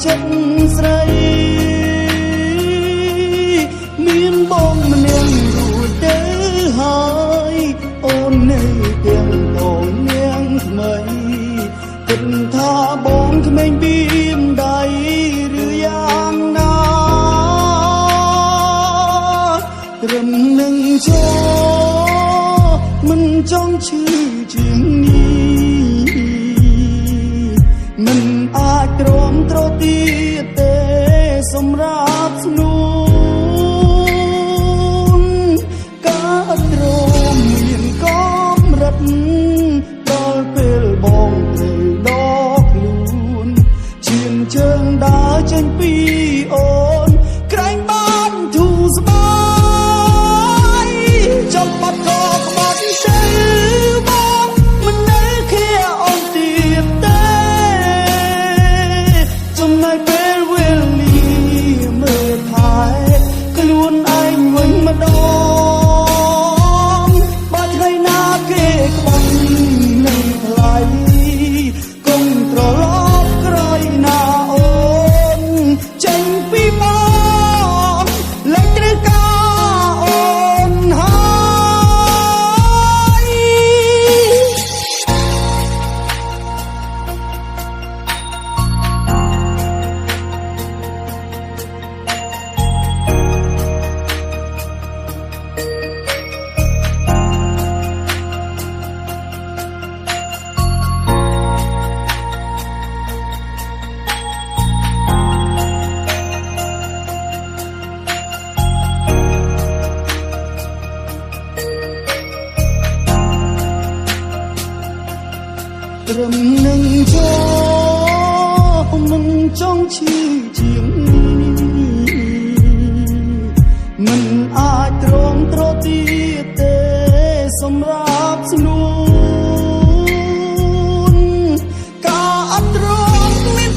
ចិត្តស្រីមានបងម្នាក់រួចទៅហើយអូននៅទាំងបងនាងថ្មីគិតថាបងក្មេងពីមដៃឬយ៉ាងណាត្រឹមនឹងចោមិនចង់ឈឺជាងនេះមិនអាចទ្រាំទ្រទៀតទេសម្រាប់ស្នួនការទ្រាំមានកម្រិតដល់ពេលបងត្រូវដកខ្លួនឈានជើងដើរចេញពីអូនក្រែងបានធូរស្បើយចំបាត់ក៏ក្បត់ទៅបងមិននៅឃ្លាអូនទៀតទេចំណែកពេលវេលាមើលថែខ្លួនឯងវិញម្ដងបើថ្ងៃណាគេក្បត់នឹងថ្លៃកុំត្រឡប់ក្រោយណាអូនចេញពីមកលេចត្រូវការអូនហើយត្រឹមនឹងចោមិនចង់ឈឺជាងនេះមិនអាចទ្រាំទ្រទៀតទេសម្រាប់ស្នួនការអត់ទ្រាំមាន